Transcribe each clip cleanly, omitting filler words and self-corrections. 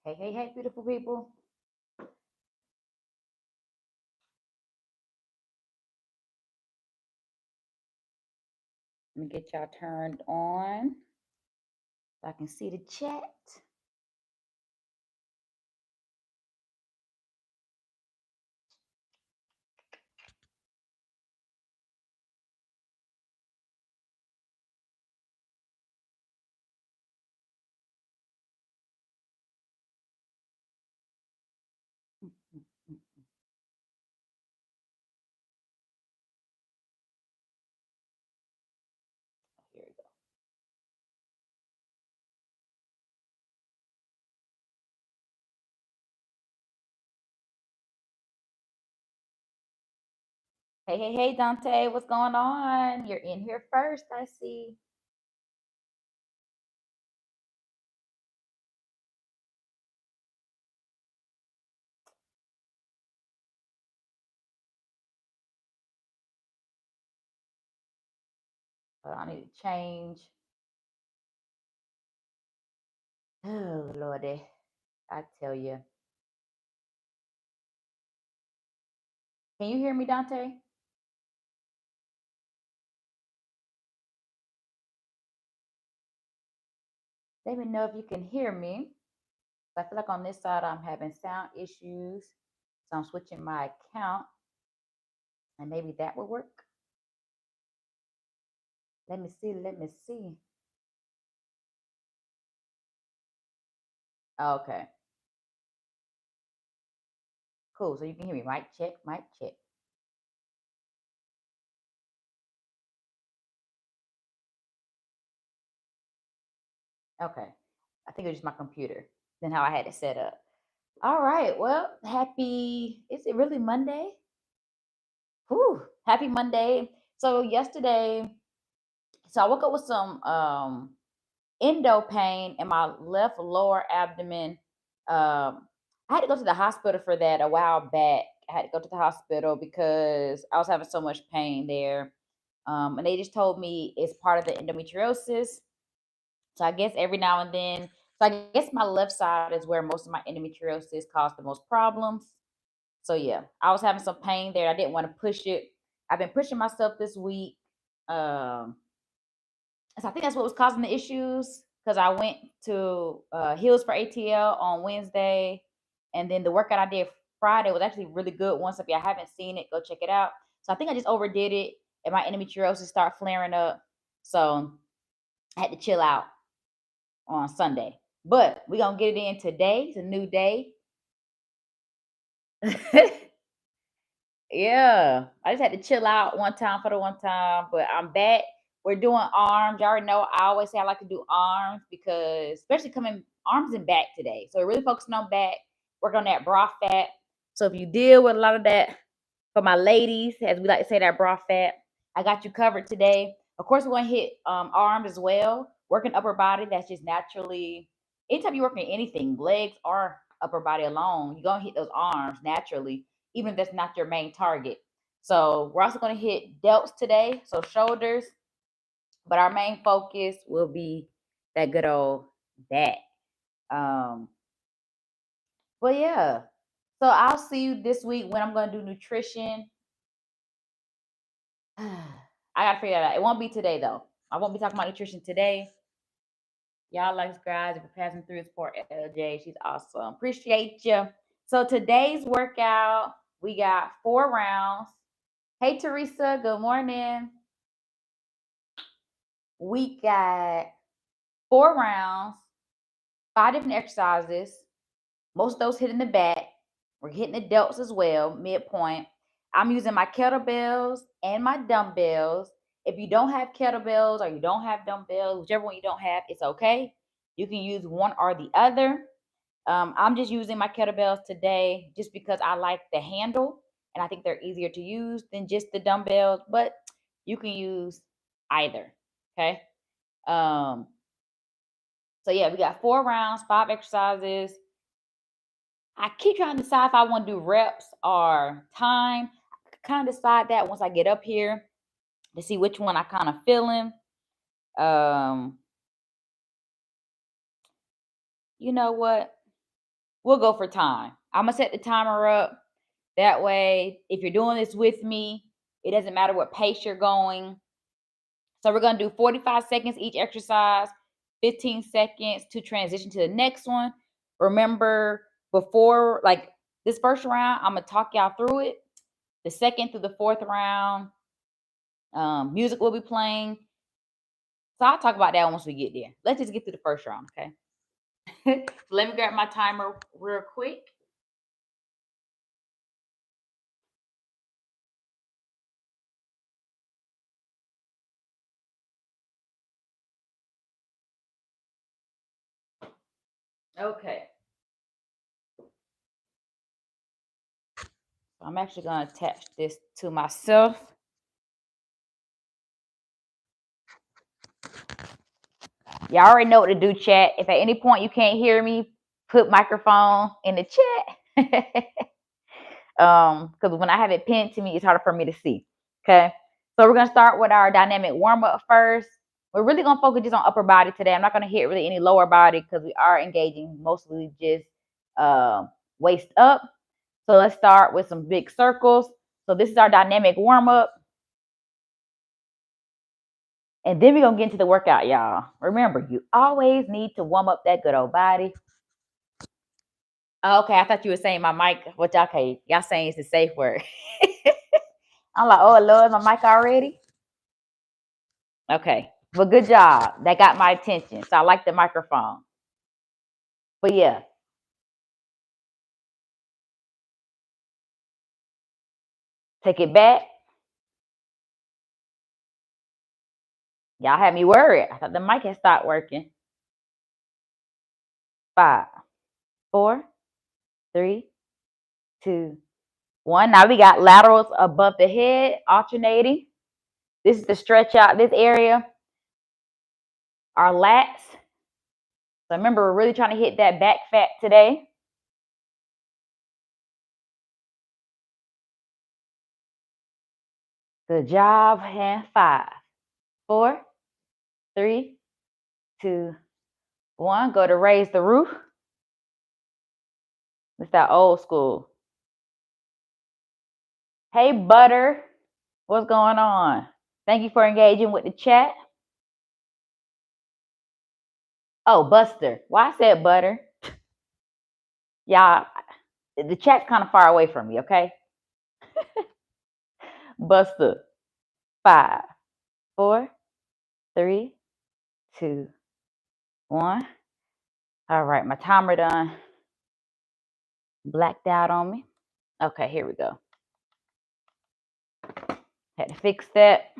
Hey, hey, hey, beautiful people. Let me get y'all turned on so I can see the chat. Mm, mm, mm. Here we go. Hey, hey, hey, Dante, what's going on? You're in here first, I see. I need to change. Oh, Lordy. I tell you. Can you hear me, Dante? Let me know if you can hear me. I feel like on this side I'm having sound issues. So I'm switching my account and maybe that will work. Let me see. Let me see. Okay. Cool. So you can hear me. Mic check, mic check. Okay. I think it was just my computer. Then how I had it set up. All right. Well, happy. Is it really Monday? Whew. Happy Monday. So yesterday, so I woke up with some endo pain in my left lower abdomen. I had to go to the hospital for that a while back. I had to go to the hospital because I was having so much pain there. And they just told me it's part of the endometriosis. So I guess every now and then, so I guess my left side is where most of my endometriosis caused the most problems. So yeah, I was having some pain there. I didn't want to push it. I've been pushing myself this week. Um, so I think that's what was causing the issues because I went to Hills for ATL on Wednesday, and then the workout I did Friday was actually really good. Once if you haven't seen it, go check it out. So I think I just overdid it, and my endometriosis started flaring up. So I had to chill out on Sunday. But we're gonna get it in today. It's a new day. Yeah. I just had to chill out one time for the one time, but I'm back. We're doing arms. You already know I always say I like to do arms because especially coming arms and back today. So we're really focusing on back, work on that bra fat. So if you deal with a lot of that for my ladies, as we like to say, that bra fat, I got you covered today. Of course, we're gonna hit arms as well. Working upper body, that's just naturally anytime you're working anything, legs or upper body alone, you're gonna hit those arms naturally, even if that's not your main target. So we're also gonna hit delts today, so shoulders, but our main focus will be that good old back. Um, but yeah. So I'll see you this week when I'm gonna do nutrition. I gotta figure that out. It won't be today though. I won't be talking about nutrition today. Y'all like guys, if you're passing through support LJ, she's awesome. Appreciate you. So today's workout, we got 4 rounds. Hey Teresa, good morning. We got 4 rounds, 5 different exercises. Most of those hitting the back. We're hitting the delts as well, midpoint. I'm using my kettlebells and my dumbbells. If you don't have kettlebells or you don't have dumbbells, whichever one you don't have, it's okay. You can use one or the other. I'm just using my kettlebells today just because I like the handle and I think they're easier to use than just the dumbbells, but you can use either. Okay. Um, so yeah, we got 4 rounds, 5 exercises. I keep trying to decide if I want to do reps or time. I kind of decide that once I get up here to see which one I kind of feeling. Um, you know what? we'll go for time. I'm gonna set the timer up. That way, if you're doing this with me, it doesn't matter what pace you're going. So we're gonna do 45 seconds each exercise, 15 seconds to transition to the next one. Remember, before like this first round, I'm gonna talk y'all through it. The second through the fourth round, music will be playing. So I'll talk about that once we get there. Let's just get through the first round, okay? So let me grab my timer real quick. Okay. I'm actually going to attach this to myself. Y'all already know what to do, chat. If at any point you can't hear me, put microphone in the chat. Because when I have it pinned to me, it's harder for me to see. Okay. So we're going to start with our dynamic warm-up first. We're really going to focus just on upper body today. I'm not going to hit really any lower body because we are engaging mostly just waist up. So let's start with some big circles. So this is our dynamic warm-up. And then we're going to get into the workout, y'all. Remember, you always need to warm up that good old body. Okay, I thought you were saying my mic. What y'all, okay, y'all saying it's a safe word. I'm like, oh, Lord, my mic already? Okay, well, good job. That got my attention. So I like the microphone. But yeah. Take it back. Y'all had me worried. I thought the mic had stopped working. 5, 4, 3, 2, 1. Now we got laterals above the head, alternating. This is to stretch out this area. Our lats. So remember, we're really trying to hit that back fat today. Good job. And 5, 4, 3, 2, 1. Go to raise the roof. It's that old school. Hey, Butter. What's going on? Thank you for engaging with the chat. Oh, Buster. Why I said Butter? Y'all, the chat's kind of far away from me, okay? Buster. 5, 4, 3, 2, 1. All right, my timer done blacked out on me. Okay, here we go. Had to fix that.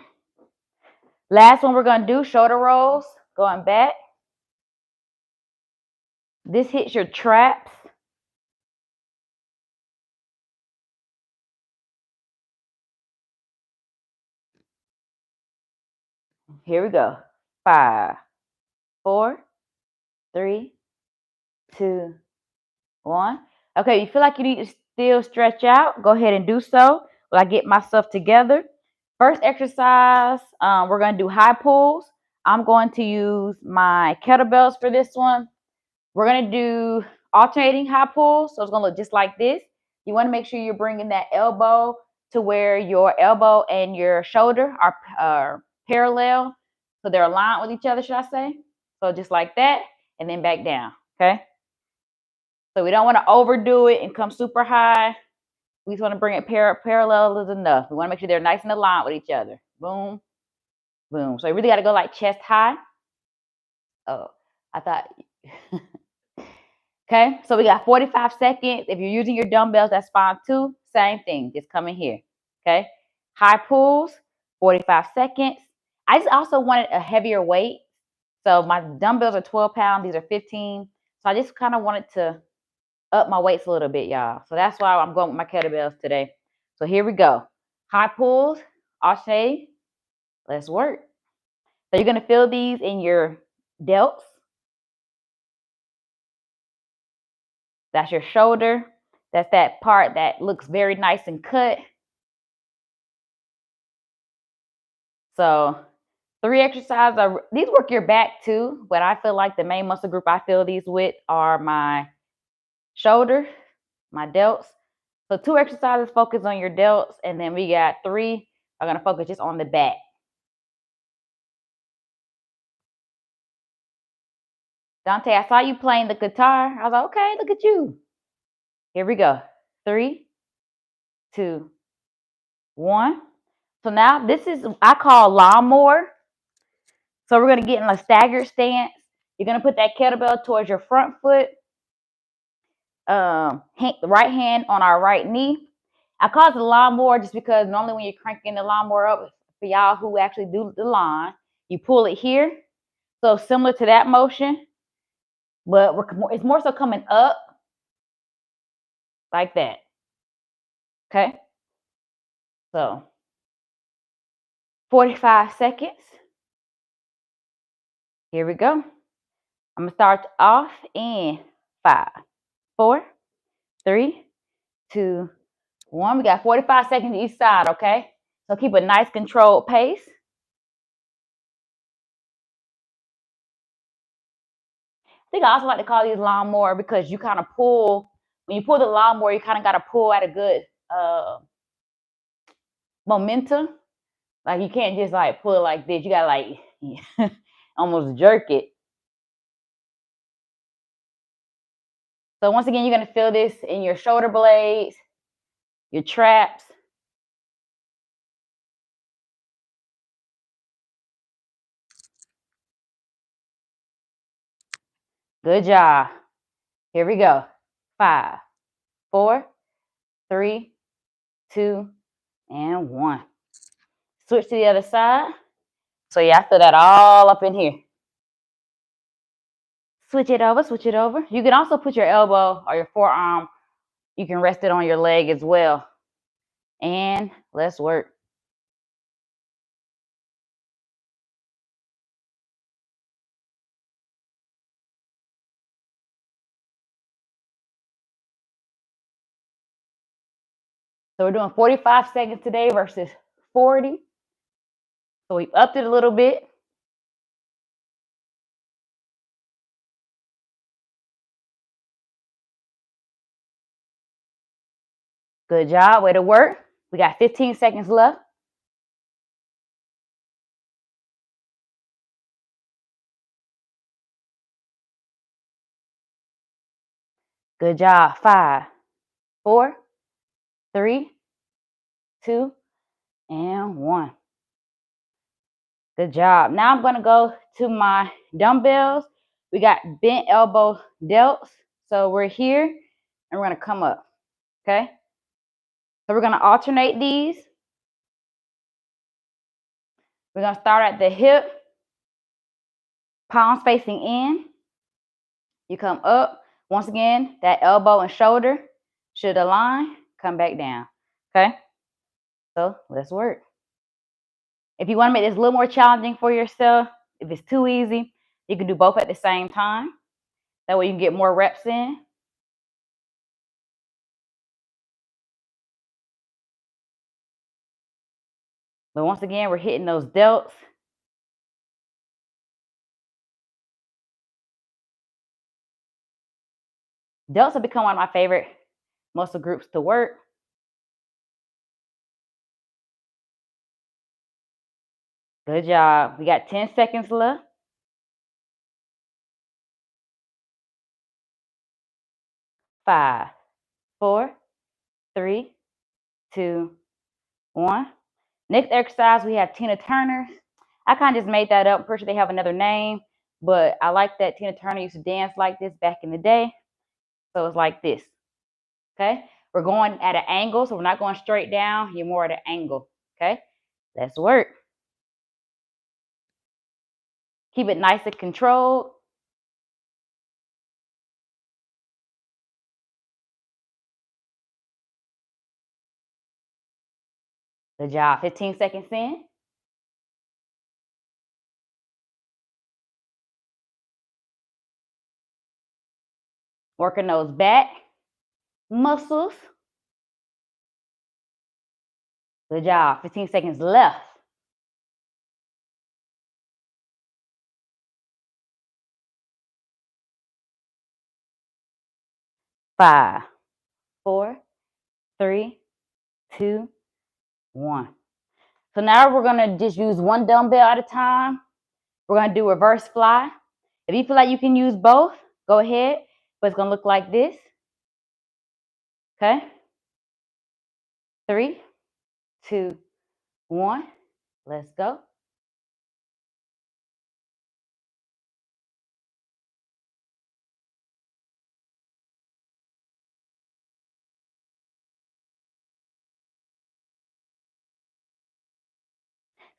Last one we're going to do, shoulder rolls, going back. This hits your traps. Here we go. 5, 4, 3, 2, 1. Okay, you feel like you need to still stretch out, go ahead and do so while I get myself together. First exercise, we're going to do high pulls. I'm going to use my kettlebells for this one. We're going to do alternating high pulls, so it's going to look just like this. You want to make sure you're bringing that elbow to where your elbow and your shoulder are parallel, so they're aligned with each other, should I say? So just like that, and then back down, okay? So we don't want to overdo it and come super high. We just want to bring it parallel is enough. We want to make sure they're nice and aligned with each other. Boom, boom. So you really got to go like chest high. Oh, I thought. Okay, so we got 45 seconds. If you're using your dumbbells, that's fine too. Same thing, just come in here. Okay, high pulls, 45 seconds. I just also wanted a heavier weight. So my dumbbells are 12 pounds. These are 15. So I just kind of wanted to up my weights a little bit, y'all. So that's why I'm going with my kettlebells today. So here we go. High pulls, alternate. Let's work. So you're going to feel these in your delts. That's your shoulder. That's that part that looks very nice and cut. So 3 exercises. These work your back too, but I feel like the main muscle group I feel these with are my shoulder, my delts. So 2 exercises focus on your delts, and then we got 3 are gonna focus just on the back. Dante, I saw you playing the guitar. I was like, okay, look at you. Here we go. 3, 2, 1. So now this is I call lawnmower. So we're gonna get in a staggered stance. You're gonna put that kettlebell towards your front foot, the right hand on our right knee. I call it the lawnmower just because normally when you're cranking the lawnmower up, for y'all who actually do the lawn, you pull it here. So similar to that motion, but it's more so coming up like that. Okay. So 45 seconds. Here we go. I'm gonna start off in 5, 4, 3, 2, 1. We got 45 seconds each side, okay? So keep a nice controlled pace. I think I also like to call these lawnmower because you kind of pull, when you pull the lawnmower, you kind of got to pull at a good momentum. Like you can't just like pull it like this. You got to like almost jerk it. So once again, you're going to feel this in your shoulder blades, your traps. Good job. Here we go. 5, 4, 3, 2, and 1. Switch to the other side. So yeah, I feel that all up in here. Switch it over, switch it over. You can also put your elbow or your forearm, you can rest it on your leg as well. And let's work. So we're doing 45 seconds today versus 40. So we upped it a little bit. Good job, way to work. We got 15 seconds left. Good job. 5, 4, 3, 2, and 1. Good job. Now I'm gonna go to my dumbbells. We got bent elbow delts. So we're here and we're gonna come up, okay? So we're gonna alternate these. We're gonna start at the hip, palms facing in. You come up. Once again, that elbow and shoulder should align. Come back down, okay? So let's work. If you wanna make this a little more challenging for yourself, if it's too easy, you can do both at the same time. That way you can get more reps in. But once again, we're hitting those delts. Delts have become one of my favorite muscle groups to work. Good job. We got 10 seconds left. 5, 4, 3, 2, 1. Next exercise, we have Tina Turner. I kind of just made that up. I'm pretty sure they have another name, but I like that Tina Turner used to dance like this back in the day. So it's like this, okay? We're going at an angle, so we're not going straight down. You're more at an angle, okay? Let's work. Keep it nice and controlled. Good job. 15 seconds in. Working those back muscles. Good job. 15 seconds left. 5, 4, 3, 2, 1. So now we're going to just use one dumbbell at a time. We're going to do reverse fly. If you feel like you can use both, go ahead. But it's going to look like this. Okay? 3, 2, 1. Let's go.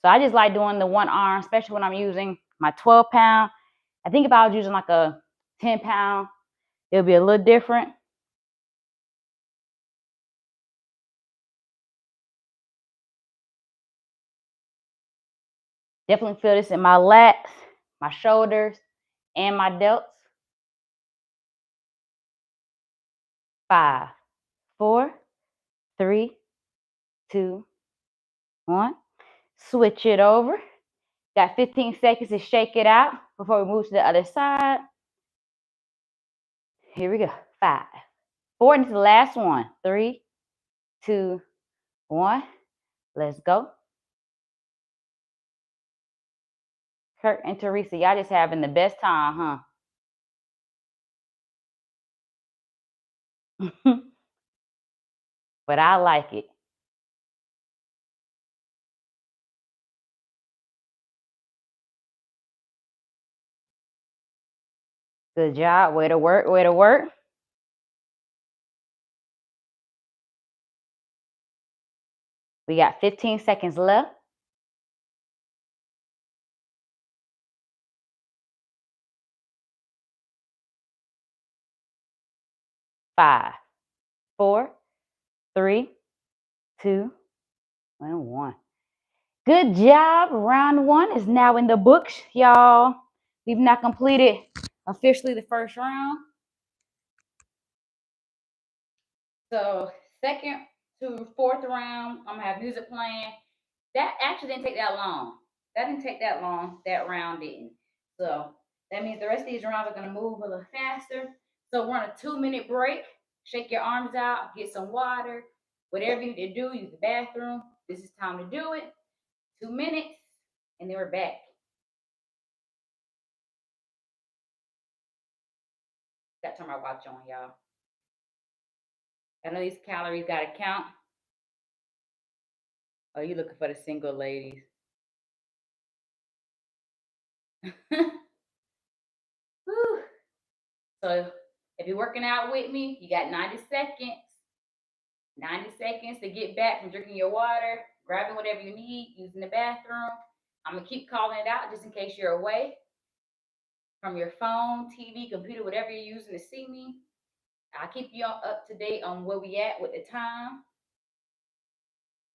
So I just like doing the one arm, especially when I'm using my 12-pound. I think if I was using like a 10-pound, it'll be a little different. Definitely feel this in my lats, my shoulders, and my delts. 5, 4, 3, 2, 1. Switch it over. Got 15 seconds to shake it out before we move to the other side. Here we go. 5, 4, and this is the last one. 3, 2, 1. Let's go. Kurt and Teresa, y'all just having the best time, huh? But I like it. Good job. Way to work. Way to work. We got 15 seconds left. 5, 4, 3, 2, and 1. Good job. Round 1 is now in the books, y'all. We've now completed officially the first round. So second to fourth round, I'm gonna have music playing. That actually didn't take that long. That didn't take that long. That round didn't. So that means the rest of these rounds are gonna move a little faster. So we're on a 2-minute break. Shake your arms out, get some water, whatever you need to do, use the bathroom. This is time to do it. 2 minutes, and then we're back. Got to turn my watch on, y'all. I know these calories gotta count. Oh, you looking for the single ladies. Whew. So if you're working out with me, you got 90 seconds. 90 seconds to get back from drinking your water, grabbing whatever you need, using the bathroom. I'm gonna keep calling it out just in case you're away from your phone, TV, computer, whatever you're using to see me. I'll keep you up to date on where we at with the time.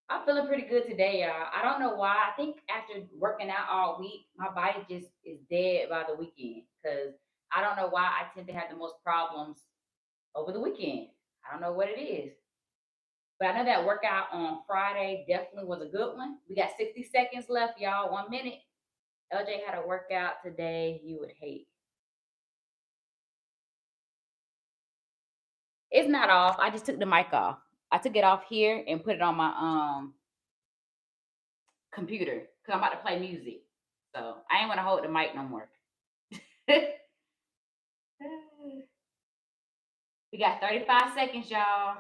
I'm feeling pretty good today, y'all. I don't know why. I think after working out all week, my body just is dead by the weekend. Because I don't know why I tend to have the most problems over the weekend. I don't know what it is. But I know that workout on Friday definitely was a good one. We got 60 seconds left, y'all. 1 minute. LJ had a workout today you would hate. It's not off. I just took the mic off. I took it off here and put it on my computer because I'm about to play music. So I ain't gonna hold the mic no more. We got 35 seconds, y'all.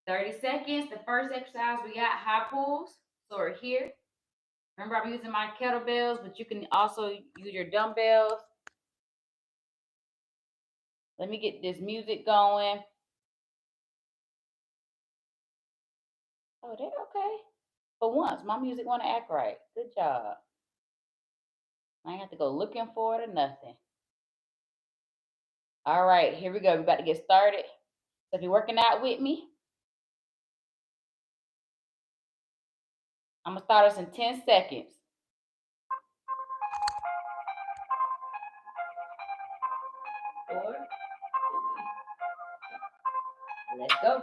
30 seconds. The first exercise we got high pulls. So we're here. Remember, I'm using my kettlebells, but you can also use your dumbbells. Let me get this music going. Oh, they're okay. For once, my music want to act right. Good job. I ain't have to go looking for it or nothing. All right, here we go. We're about to get started. So if you're working out with me, I'm going to start us in 10 seconds. 4, 3, let's go.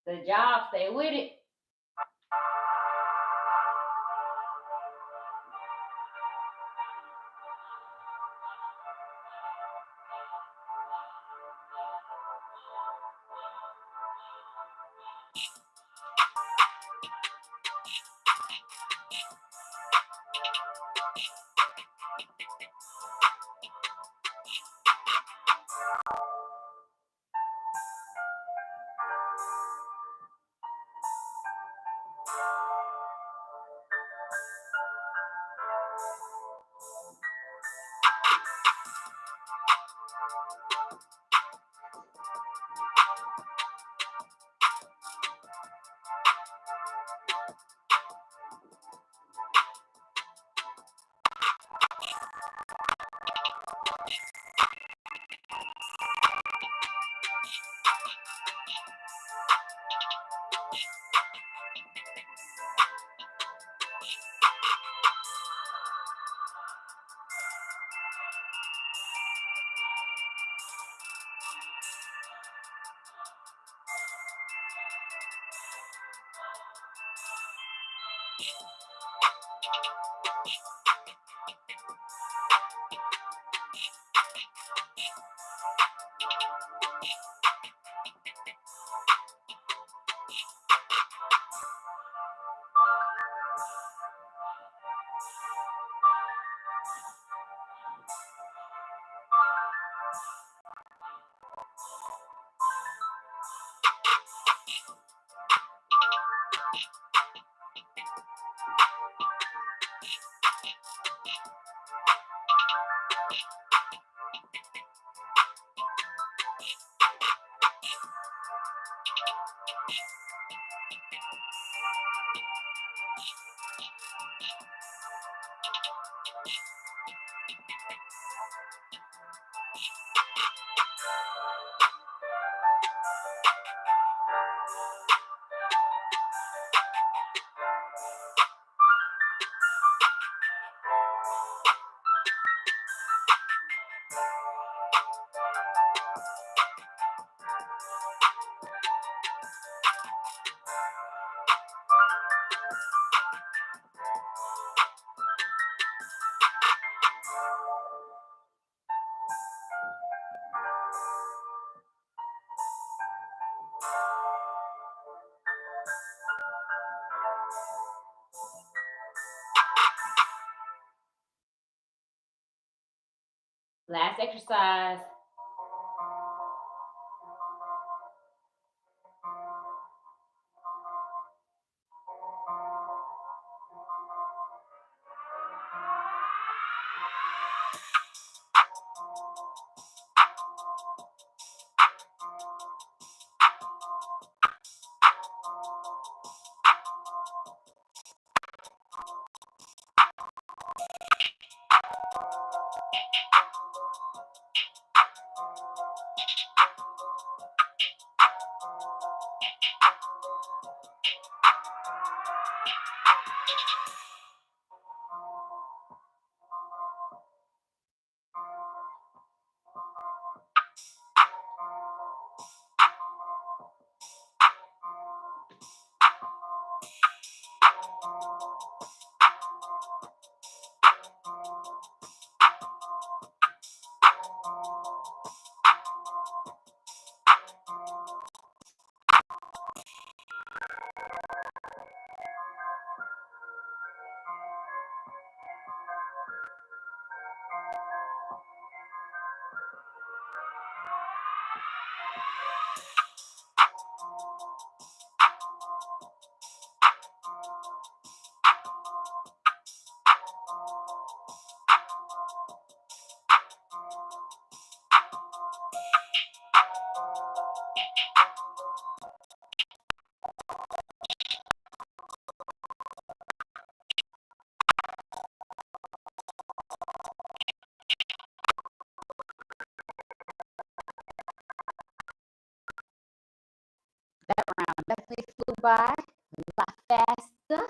Good job. Stay with it. Last exercise. That round definitely flew by a lot faster.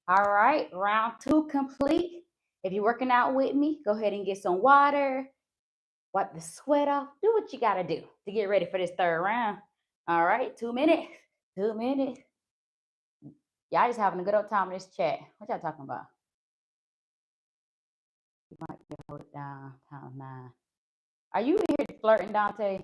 All right, round two complete. If you're working out with me, go ahead and get some water, wipe the sweat off, do what you got to do to get ready for this third round. All right, 2 minutes. 2 minutes. Y'all just having a good old time in this chat. What y'all talking about? You might be able to hold it down. Time 9. Are you in here flirting, Dante?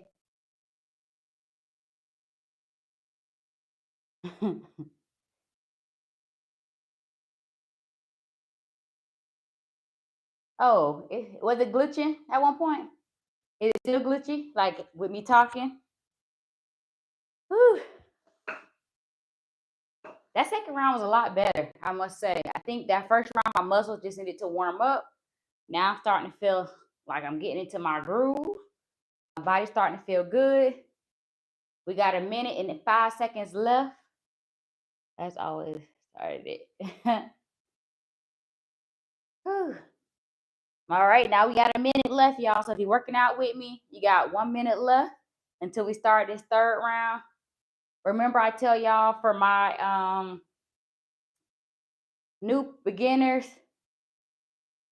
Oh, was it glitching at one point? Is it still glitchy? Like with me talking? Whew. That second round was a lot better, I must say. I think that first round, my muscles just needed to warm up. Now I'm starting to feel like I'm getting into my groove. My body's starting to feel good. We got a minute and 5 seconds left. As always, started it. All right, now we got a minute left, y'all. So if you're working out with me, you got 1 minute left until we start this third round. Remember, I tell y'all for my new beginners,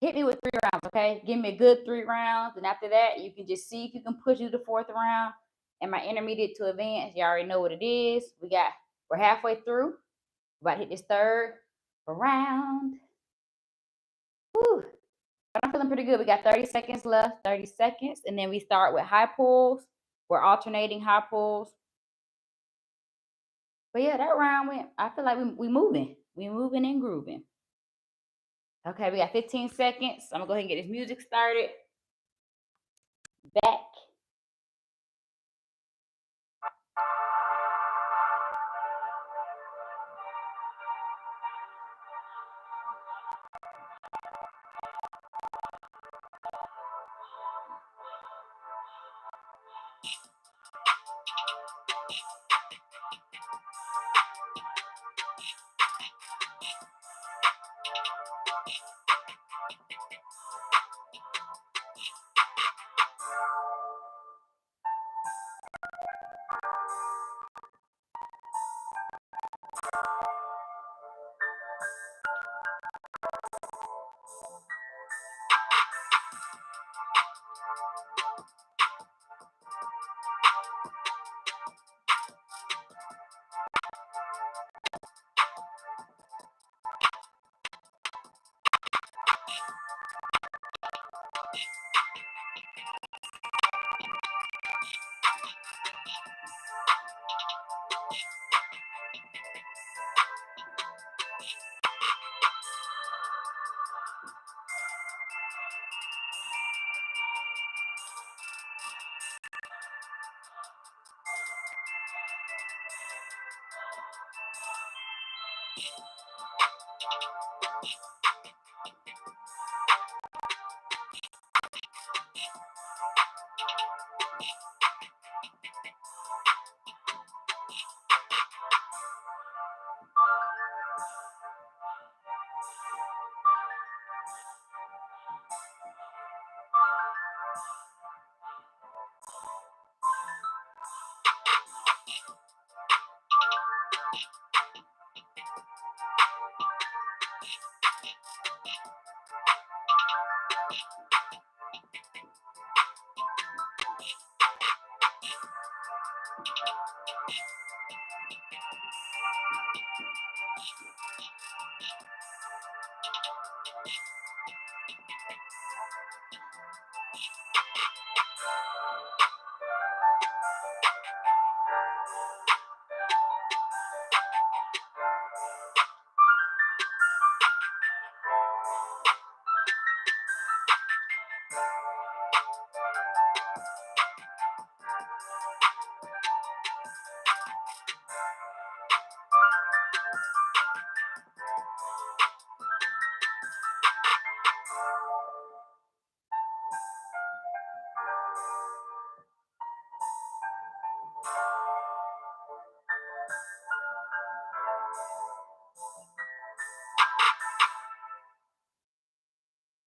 hit me with 3 rounds, okay? Give me a good 3 rounds. And after that, you can just see if you can push through the 4th round. And my intermediate to advanced, you already know what it is. We're halfway through. About to hit this third round. Whew. I'm feeling pretty good. We got 30 seconds left, 30 seconds. And then we start with high pulls. We're alternating high pulls. But yeah, that round went, I feel like we moving. We moving and grooving. Okay, we got 15 seconds. I'm gonna go ahead and get this music started. Back.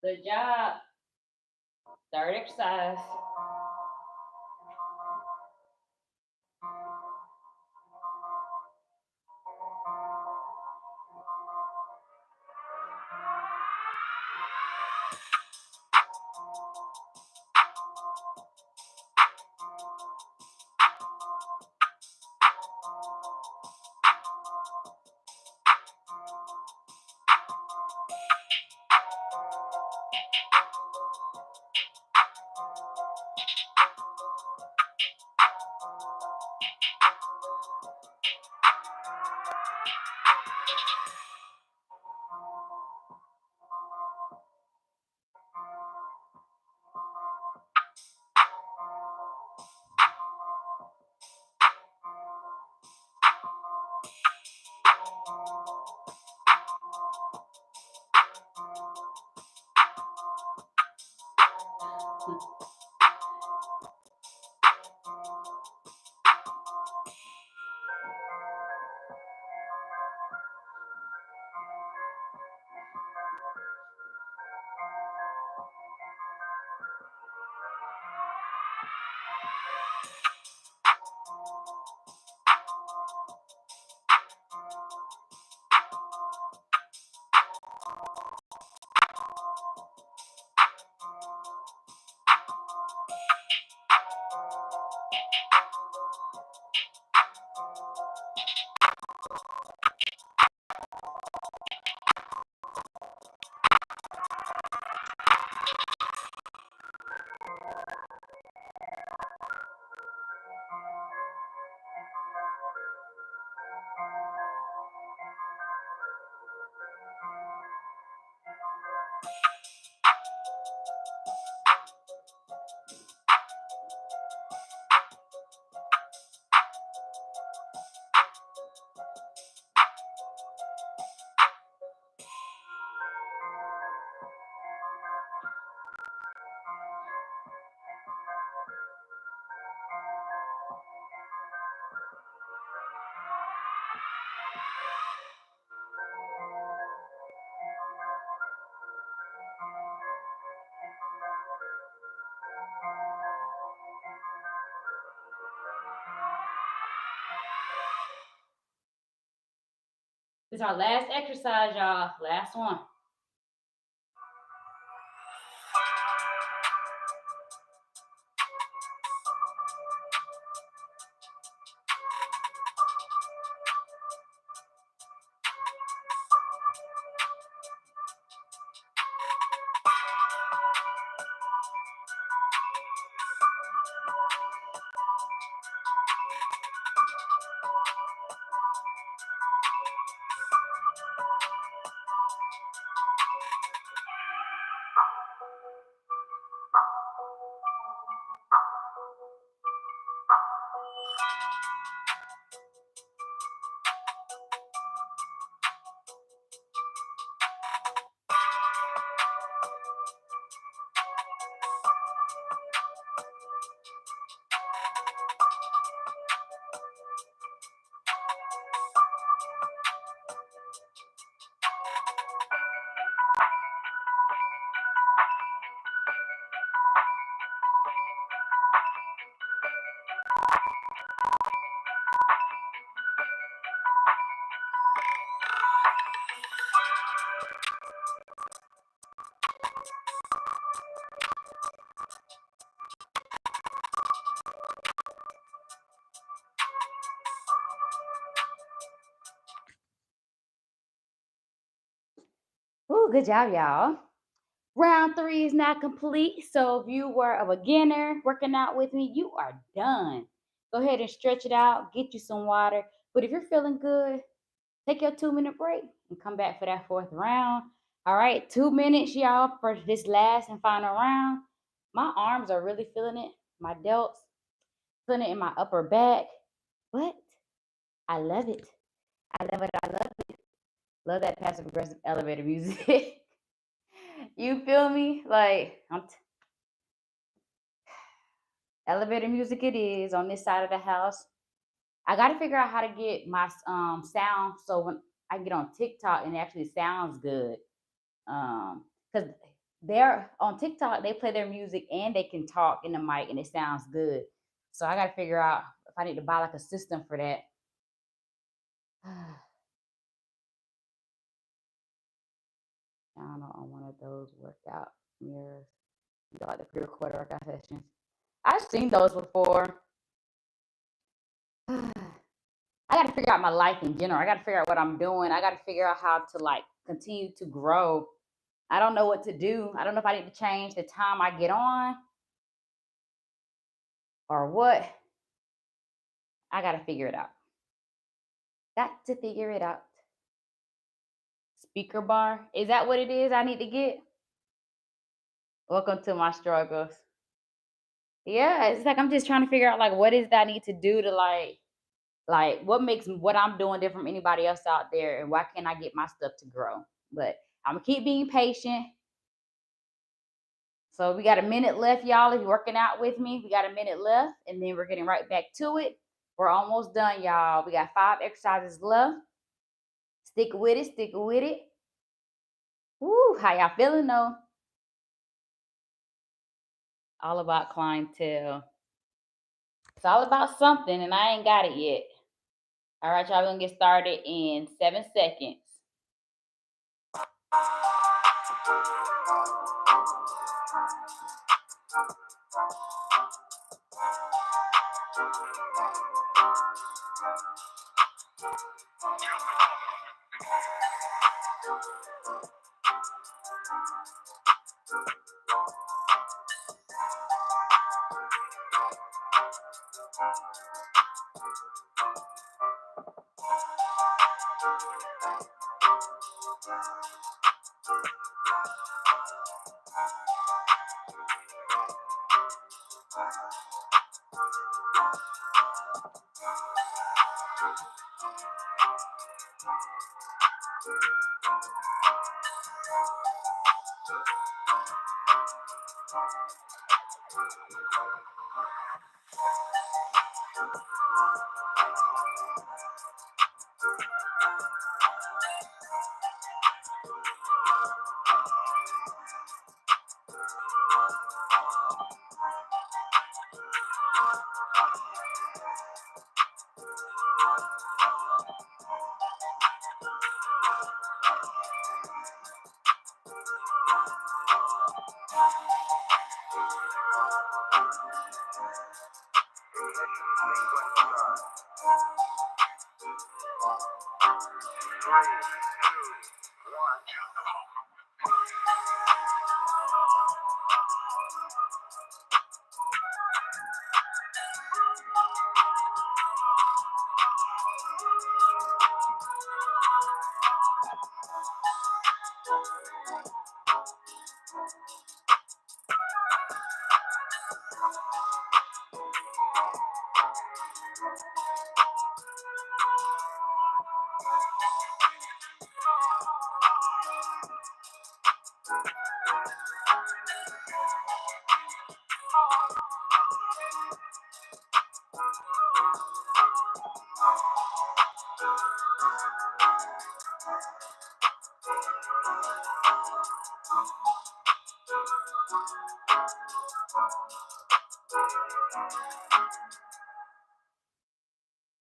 Good job. Third exercise. This is our last exercise, y'all. Last one. Ooh, good job, y'all. Round 3 is not complete. So if you were a beginner working out with me, you are done. Go ahead and stretch it out, get you some water. But if you're feeling good, take your 2-minute break and come back for that 4th round. All right, 2 minutes, y'all, for this last and final round. My arms are really feeling it. My delts, feeling it in my upper back. But I love it. I love it. I love it. Love that passive aggressive elevator music. You feel me? Like, elevator music it is on this side of the house. I got to figure out how to get my sound so when I get on TikTok and it actually sounds good. Because they're on TikTok, they play their music and they can talk in the mic and it sounds good. So I got to figure out if I need to buy like a system for that. Channel on one of those workout mirrors. You got the pre-recorded workout sessions. I've seen those before. I got to figure out my life in general. I got to figure out what I'm doing. I got to figure out how to like continue to grow. I don't know what to do. I don't know if I need to change the time I get on or what. I got to figure it out. Got to figure it out. Speaker bar. Is that what it is I need to get? Welcome to my struggles. Yeah, it's like I'm just trying to figure out like what is that I need to do to like what makes what I'm doing different from anybody else out there and why can't I get my stuff to grow? But I'm gonna keep being patient. So we got a minute left, y'all. If you're working out with me, we got a minute left, and then we're getting right back to it. We're almost done, y'all. We got 5 exercises left. Stick with it, stick with it. Woo, how y'all feeling though? All about clientele. It's all about something, and I ain't got it yet. All right, y'all, we're gonna get started in 7 seconds.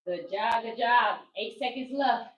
Good job, good job. 8 seconds left.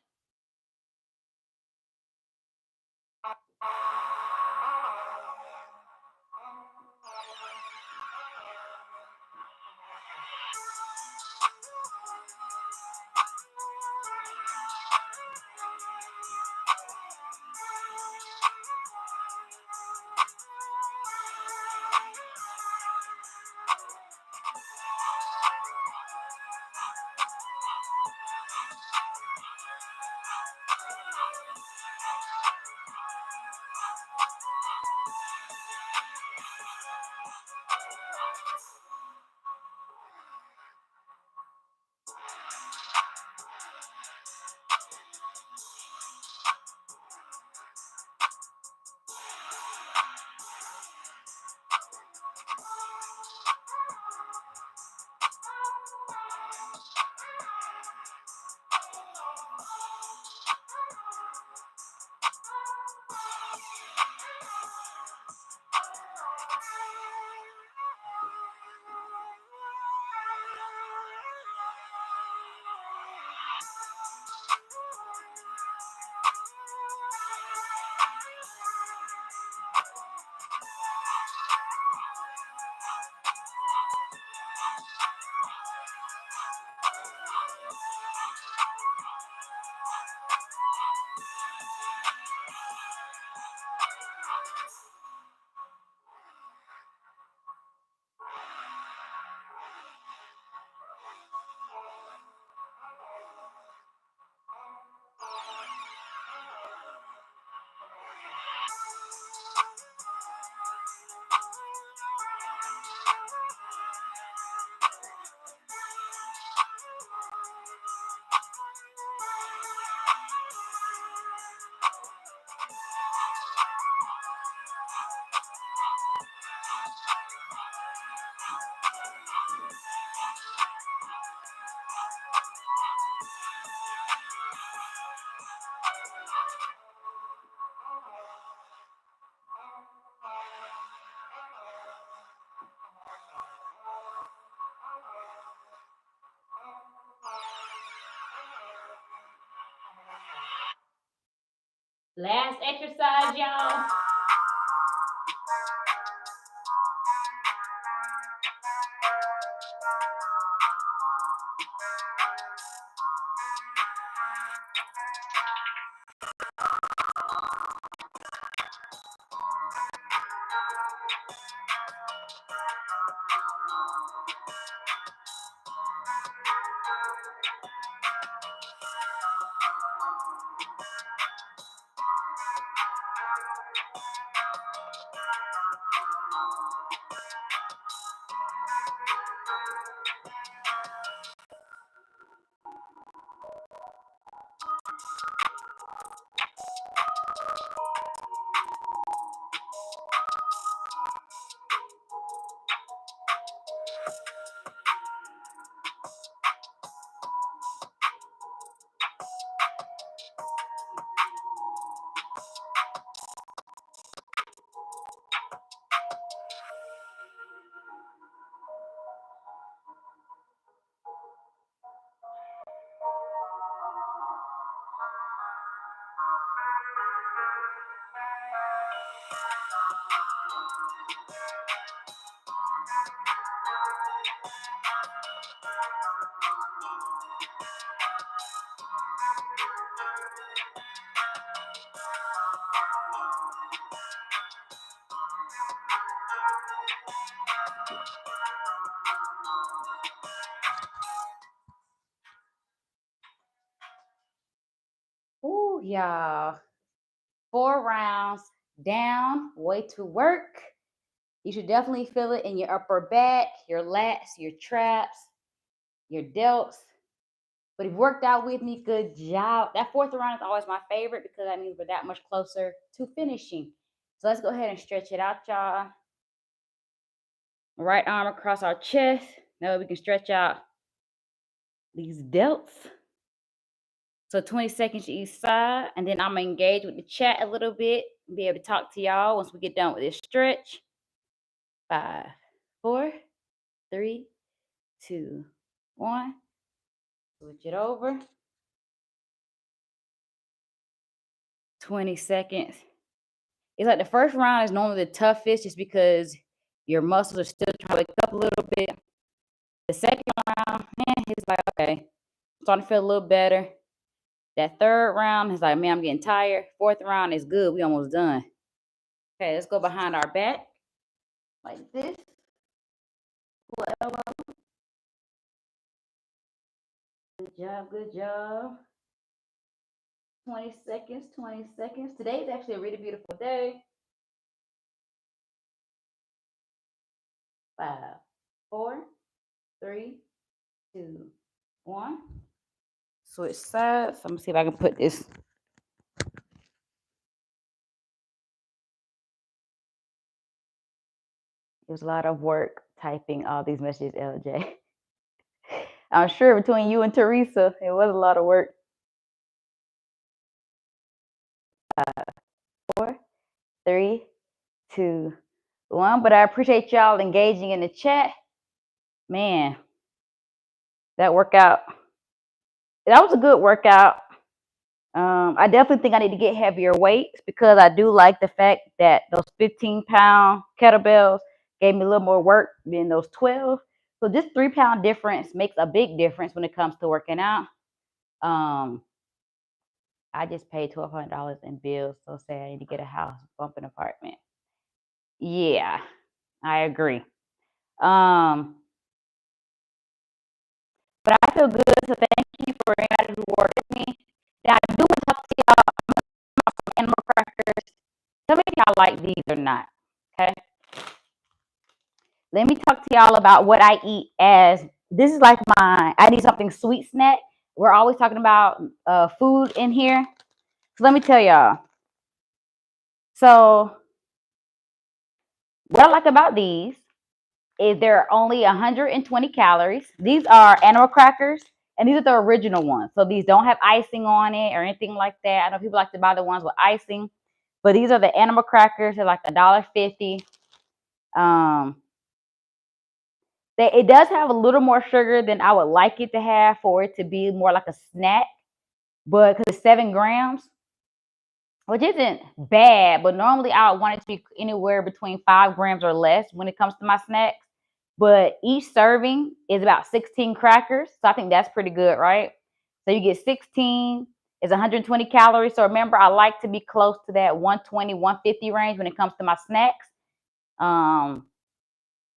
Last exercise, y'all. Woo, y'all. 4 rounds down, way to work. You should definitely feel it in your upper back, your lats, your traps, your delts. But if you worked out with me, good job. That fourth round is always my favorite because that means we're that much closer to finishing. So let's go ahead and stretch it out, y'all. Right arm across our chest. Now we can stretch out these delts. So 20 seconds each side. And then I'm going to engage with the chat a little bit. Be able to talk to y'all once we get done with this stretch. 5, 4, 3, 2, 1. Switch it over. 20 seconds. It's like the first round is normally the toughest just because your muscles are still trying to wake up a little bit. The second round, it's like, okay, starting to feel a little better. That third round is like, man, I'm getting tired. Fourth round is good. We almost done. Okay, let's go behind our back like this. Pull elbow. Good job, good job. 20 seconds, 20 seconds. Today is actually a really beautiful day. 5, 4, 3, 2, 1. Switch sides. I'm gonna see if I can put this. It was a lot of work typing all these messages, LJ. I'm sure between you and Teresa, it was a lot of work. 5, 4, 3, 2, 1. But I appreciate y'all engaging in the chat. Man, that workout, that was a good workout. I definitely think I need to get heavier weights because I do like the fact that those 15-pound kettlebells gave me a little more work than those 12. So this 3-pound difference makes a big difference when it comes to working out. I just paid $1,200 in bills, so say I need to get a house, bump an apartment. Yeah, I agree. But I feel good, so thank you for everybody who worked with me. Now I do want to talk to y'all about some animal crackers. Tell me if y'all like these or not. Okay. Let me talk to y'all about what I eat as this is like I need something sweet snack. We're always talking about food in here. So let me tell y'all. So what I like about these is they're only 120 calories. These are animal crackers, and these are the original ones. So these don't have icing on it or anything like that. I know people like to buy the ones with icing, but these are the animal crackers. They're like $1.50. It does have a little more sugar than I would like it to have for it to be more like a snack, but because it's 7 grams, which isn't bad, but normally I would want it to be anywhere between 5 grams or less when it comes to my snacks. But each serving is about 16 crackers. So I think that's pretty good, right? So you get 16, it's 120 calories. So remember, I like to be close to that 120, 150 range when it comes to my snacks.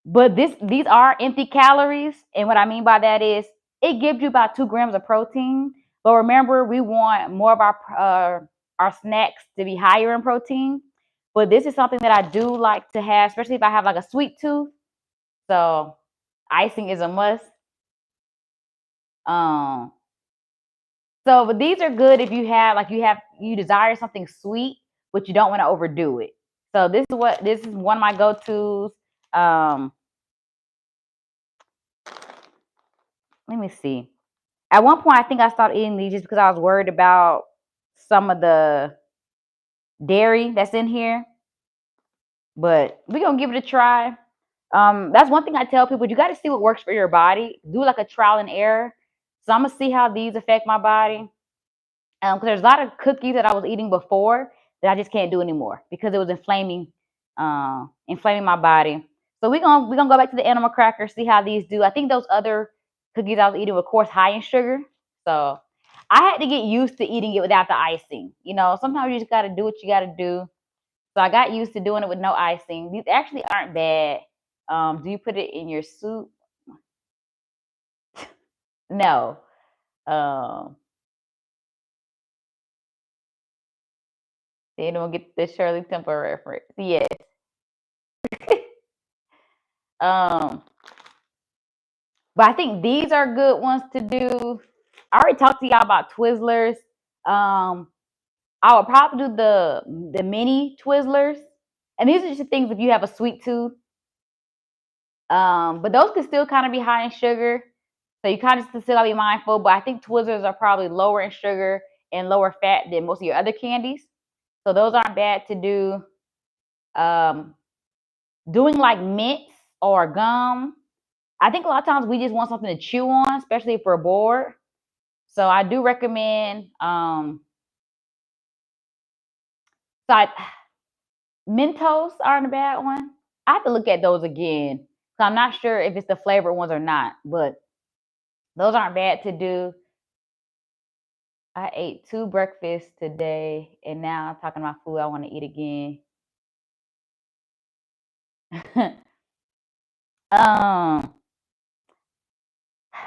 But these are empty calories. And what I mean by that is it gives you about 2 grams of protein. But remember, we want more of our snacks to be higher in protein. But this is something that I do like to have, especially if I have like a sweet tooth. So icing is a must. But these are good if you desire something sweet, but you don't want to overdo it. So this is one of my go-tos. Let me see. At one point, I think I stopped eating these just because I was worried about some of the dairy that's in here. But we're gonna give it a try. That's one thing I tell people: you got to see what works for your body. Do like a trial and error. So I'm gonna see how these affect my body. Because there's a lot of cookies that I was eating before that I just can't do anymore because it was inflaming my body. So we're gonna go back to the animal crackers, see how these do. I think those other cookies I was eating were, of course, high in sugar. So I had to get used to eating it without the icing. You know, sometimes you just gotta do what you gotta do. So I got used to doing it with no icing. These actually aren't bad. Do you put it in your soup? No. Did anyone get the Shirley Temple reference? Yes. um, but I think these are good ones to do. I already talked to y'all about Twizzlers. Um, I would probably do the mini Twizzlers, and these are just things if you have a sweet tooth. But those can still kind of be high in sugar, so you kind of still gotta be mindful. But I think Twizzlers are probably lower in sugar and lower fat than most of your other candies, so those aren't bad to do. Um, doing like mints or gum, I think a lot of times we just want something to chew on, especially if we're bored. So I do recommend so Mentos aren't a bad one. I have to look at those again. So I'm not sure if it's the flavored ones or not, but those aren't bad to do. I ate 2 breakfasts today, and now I'm talking about food I want to eat again. um,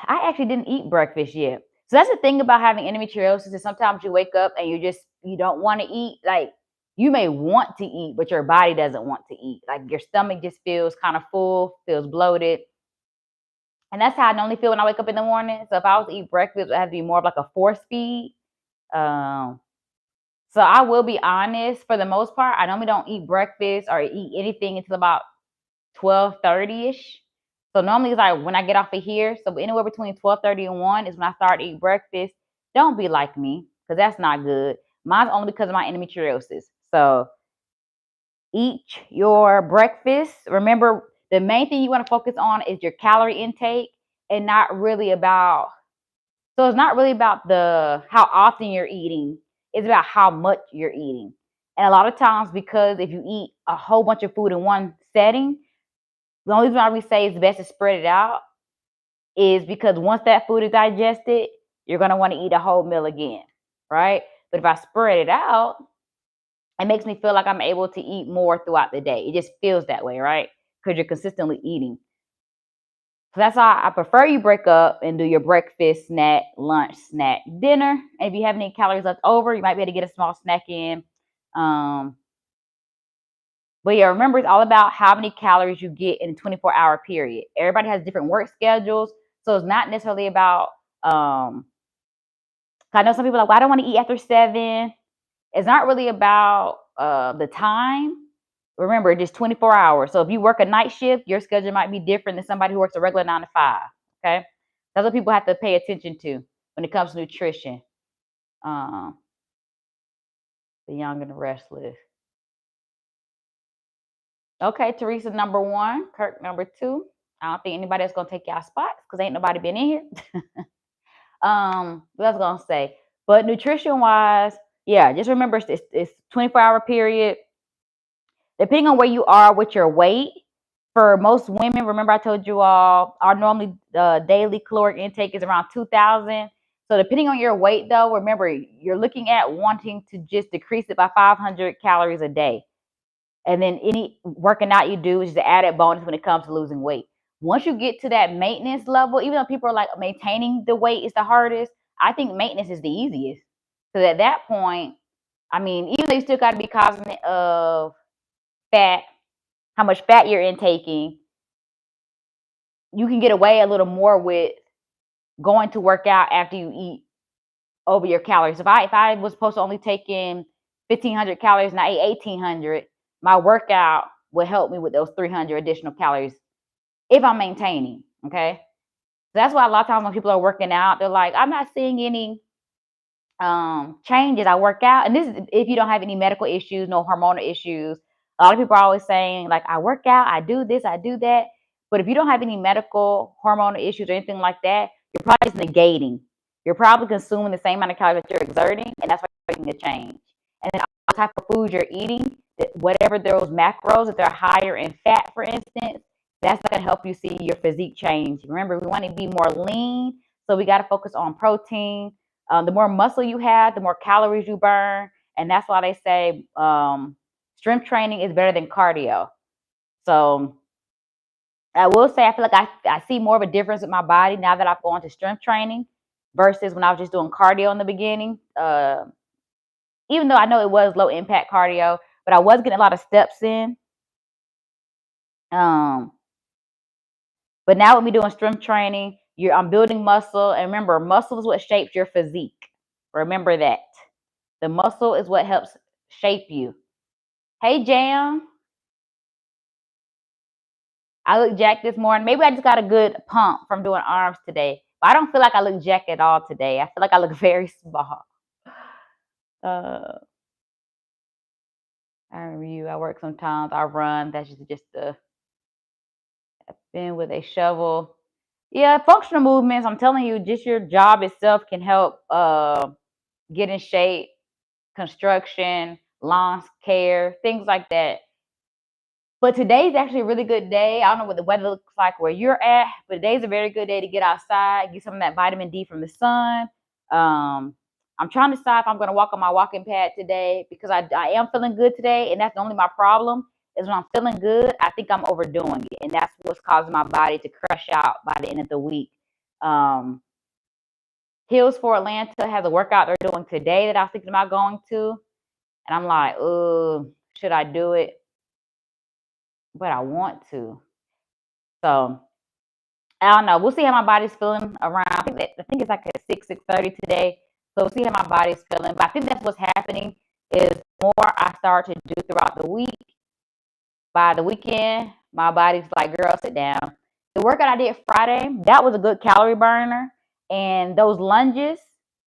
I actually didn't eat breakfast yet. So that's the thing about having endometriosis is sometimes you wake up and you don't want to eat. Like you may want to eat, but your body doesn't want to eat. Like your stomach just feels kind of full, feels bloated. And that's how I normally feel when I wake up in the morning. So if I was to eat breakfast, it would have to be more of like a force feed. Um, so I will be honest, for the most part, I normally don't eat breakfast or eat anything until about 12:30ish. So normally it's like when I get off of here, so anywhere between 12:30 and 1 is when I start to eat breakfast. Don't be like me, because that's not good. Mine's only because of my endometriosis. So eat your breakfast. Remember, the main thing you want to focus on is your calorie intake and not really about, so it's not really about the how often you're eating, it's about how much you're eating. And a lot of times, because if you eat a whole bunch of food in one setting, the only reason why we say it's best to spread it out is because once that food is digested, you're going to want to eat a whole meal again, right? But if I spread it out, it makes me feel like I'm able to eat more throughout the day. It just feels that way, right? Because you're consistently eating. So that's why I prefer you break up and do your breakfast, snack, lunch, snack, dinner. And if you have any calories left over, you might be able to get a small snack in. Um, But yeah, remember, it's all about how many calories you get in a 24-hour period. Everybody has different work schedules. So it's not necessarily about, I know some people are like, well, I don't want to eat after 7. It's not really about the time. Remember, it's just 24 hours. So if you work a night shift, your schedule might be different than somebody who works a regular 9 to 5. Okay. That's what people have to pay attention to when it comes to nutrition. Um, the young and the restless. Okay, Teresa number 1, Kirk number 2. I don't think anybody else gonna take y'all spots because ain't nobody been in here. What I was gonna say, but nutrition wise, yeah, just remember it's 24-hour period. Depending on where you are with your weight, for most women, remember I told you all our normally daily caloric intake is around 2,000. So depending on your weight, though, remember you're looking at wanting to just decrease it by 500 calories a day. And then any working out you do is just an added bonus when it comes to losing weight. Once you get to that maintenance level, even though people are like maintaining the weight is the hardest, I think maintenance is the easiest. Because at that point, I mean, even though you still got to be cognizant of fat, how much fat you're intaking, you can get away a little more with going to work out after you eat over your calories. If I was supposed to only take in 1,500 calories and I ate 1,800, my workout will help me with those 300 additional calories if I'm maintaining. Okay. So that's why a lot of times when people are working out, they're like, I'm not seeing any changes. I work out. And this is if you don't have any medical issues, no hormonal issues. A lot of people are always saying, like, I work out, I do this, I do that. But if you don't have any medical hormonal issues or anything like that, you're probably just negating. You're probably consuming the same amount of calories that you're exerting, and that's why you're making a change. And then all the type of foods you're eating, whatever those macros, if they're higher in fat, for instance, that's not going to help you see your physique change. Remember, we want to be more lean, so we got to focus on protein. The more muscle you have, the more calories you burn, and that's why they say strength training is better than cardio. So I will say I feel like I see more of a difference with my body now that I've gone to strength training versus when I was just doing cardio in the beginning. even though I know it was low impact cardio, but I was getting a lot of steps in. Um, but now with me doing strength training, I'm building muscle, and remember, muscle is what shapes your physique. Remember that. The muscle is what helps shape you. Hey, Jam. I look jacked this morning. Maybe I just got a good pump from doing arms today. But I don't feel like I look jacked at all today. I feel like I look very small. Uh, I review. I work sometimes. I run. That's just the been with a shovel. Yeah, functional movements. I'm telling you, just your job itself can help get in shape. Construction, lawn care, things like that. But today's actually a really good day. I don't know what the weather looks like where you're at, but today's a very good day to get outside, get some of that vitamin D from the sun. I'm trying to decide if I'm going to walk on my walking pad today because I am feeling good today, and that's only my problem is when I'm feeling good, I think I'm overdoing it, and that's what's causing my body to crash out by the end of the week. Um, Hills for Atlanta has a workout they're doing today that I was thinking about going to, and I'm like, oh, should I do it? But I want to. So I don't know. We'll see how my body's feeling around. I think it's like at 6:30 today. So we'll see how my body's feeling. But I think that's what's happening is more I start to do throughout the week. By the weekend, my body's like, girl, sit down. The workout I did Friday, that was a good calorie burner. And those lunges,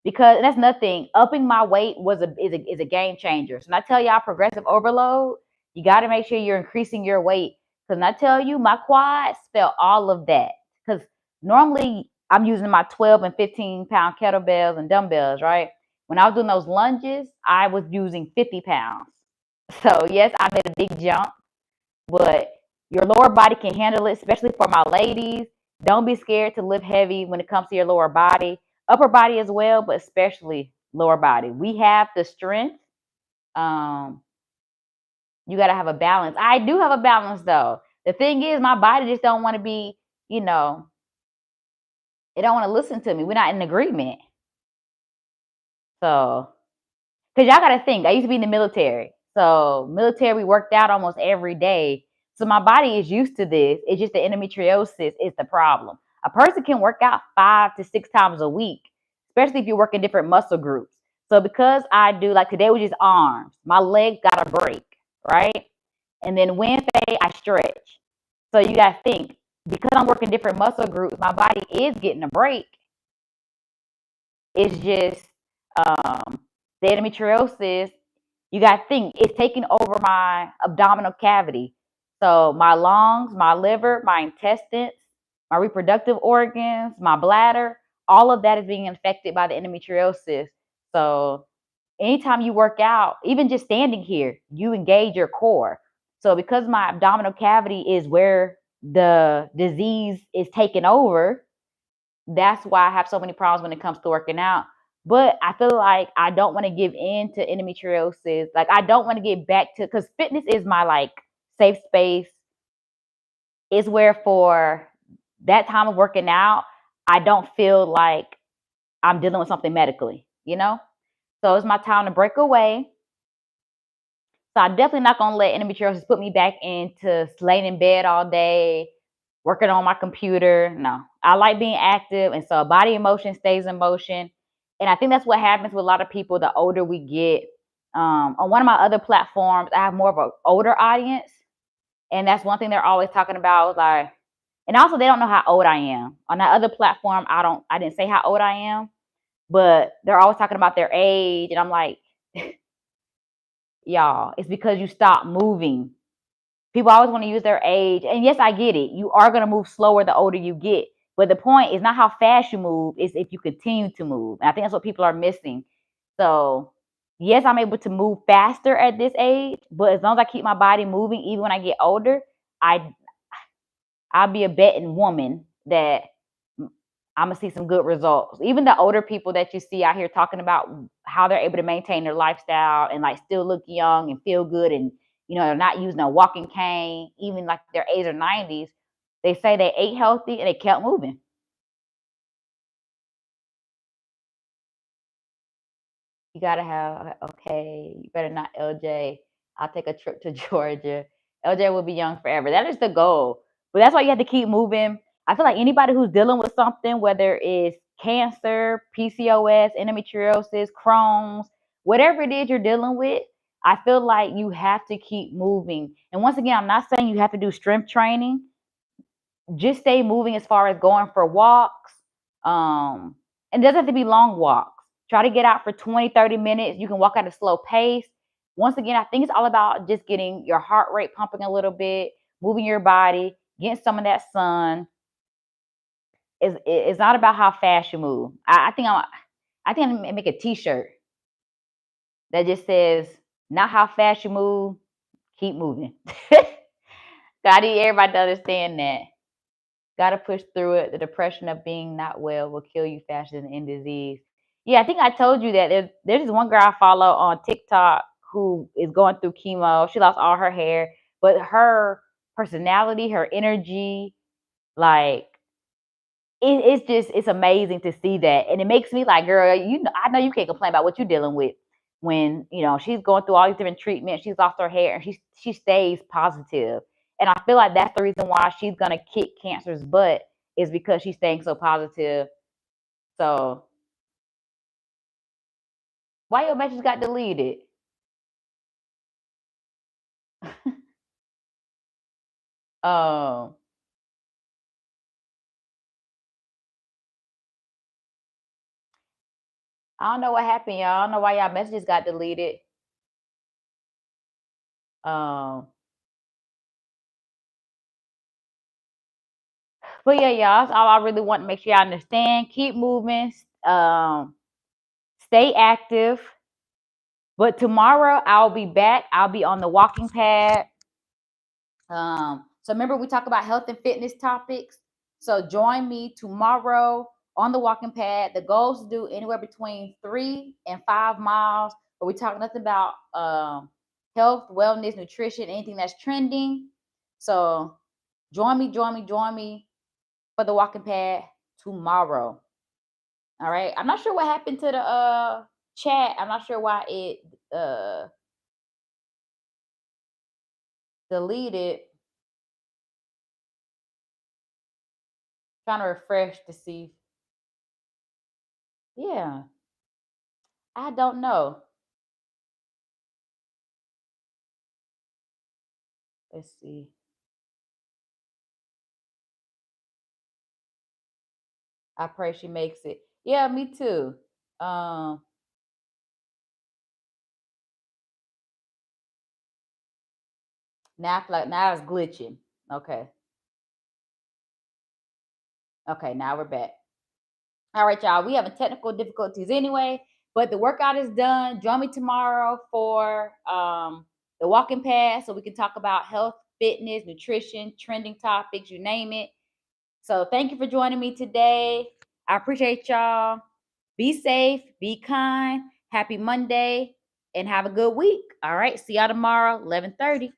because that's nothing. Upping my weight is a game changer. So when I tell y'all progressive overload, you got to make sure you're increasing your weight. Because when I tell you, my quads felt all of that. Because normally I'm using my 12 and 15-pound kettlebells and dumbbells, right? When I was doing those lunges, I was using 50 pounds. So yes, I made a big jump, but your lower body can handle it, especially for my ladies. Don't be scared to lift heavy when it comes to your lower body, upper body as well, but especially lower body. We have the strength. Um, you got to have a balance. I do have a balance though. The thing is, my body just don't want to be, you know, it don't want to listen to me. We're not in agreement. So because y'all got to think, I used to be in the military. So military, we worked out almost every day. So my body is used to this. It's just the endometriosis is the problem. A person can work out 5 to 6 times a week, especially if you work in different muscle groups. So because I do, like today was just arms, my legs got a break, right? And then Wednesday, I stretch. So you got to think, because I'm working different muscle groups, my body is getting a break. It's just the endometriosis, you got to think, it's taking over my abdominal cavity. So my lungs, my liver, my intestines, my reproductive organs, my bladder, all of that is being infected by the endometriosis. So anytime you work out, even just standing here, you engage your core. So because my abdominal cavity is where the disease is taking over, that's why I have so many problems when it comes to working out. But I feel like I don't want to give in to endometriosis. Like I don't want to get back to, because fitness is my like safe space. It's where for that time of working out, I don't feel like I'm dealing with something medically, you know? So it's my time to break away. So I'm definitely not gonna let endometriosis put me back into laying in bed all day, working on my computer. No, I like being active, and so body in motion stays in motion. And I think that's what happens with a lot of people the older we get. On one of my other platforms, I have more of an older audience, and that's one thing they're always talking about. Like, and also they don't know how old I am. On that other platform, I didn't say how old I am, but they're always talking about their age, and I'm like, y'all, it's because you stop moving. People always want to use their age. And yes, I get it. You are going to move slower the older you get. But the point is not how fast you move, it's if you continue to move. And I think that's what people are missing. So, yes, I'm able to move faster at this age, but as long as I keep my body moving, even when I get older, I I'll be a betting woman that I'm gonna see some good results. Even the older people that you see out here talking about how they're able to maintain their lifestyle and like still look young and feel good, and they're not using a walking cane, even like their 80s or 90s. They say they ate healthy and they kept moving. You gotta have okay. You better not LJ. I'll take a trip to Georgia. LJ will be young forever. That is the goal. But that's why you have to keep moving. I feel like anybody who's dealing with something, whether it's cancer, PCOS, endometriosis, Crohn's, whatever it is you're dealing with, I feel like you have to keep moving. And once again, I'm not saying you have to do strength training. Just stay moving as far as going for walks. And it doesn't have to be long walks. Try to get out for 20, 30 minutes. You can walk at a slow pace. Once again, I think it's all about just getting your heart rate pumping a little bit, moving your body, getting some of that sun. It's not about how fast you move. I think I'm gonna make a T-shirt that just says, "Not how fast you move, keep moving." I need everybody to understand that. Got to push through it. The depression of being not well will kill you faster than any disease. Yeah, I think I told you that there's this one girl I follow on TikTok who is going through chemo. She lost all her hair, but her personality, her energy, like it's amazing to see that, and it makes me like, girl, I know you can't complain about what you're dealing with when she's going through all these different treatments. She's lost her hair, and she stays positive, and I feel like that's the reason why she's gonna kick cancer's butt is because she's staying so positive. So why your message got deleted? um, I don't know what happened, y'all. I don't know why y'all messages got deleted. Um, but yeah, y'all, that's all I really want to make sure y'all understand. Keep moving. Um, Stay active. But tomorrow I'll be back. I'll be on the walking pad. So remember we talk about health and fitness topics. So join me tomorrow on the walking pad. The goal is to do anywhere between 3 and 5 miles. But we talk nothing about health, wellness, nutrition, anything that's trending. So join me for the walking pad tomorrow. All right. I'm not sure what happened to the chat. I'm not sure why it deleted. Trying to refresh to see. Yeah, I don't know. Let's see. I pray she makes it. Yeah, me too. Um, now I feel like now it's glitching. Okay. Okay, now we're back. All right, y'all. We having technical difficulties anyway, but the workout is done. Join me tomorrow for the walking pad so we can talk about health, fitness, nutrition, trending topics, you name it. So thank you for joining me today. I appreciate y'all. Be safe, be kind, happy Monday, and have a good week. All right. See y'all tomorrow, 11:30.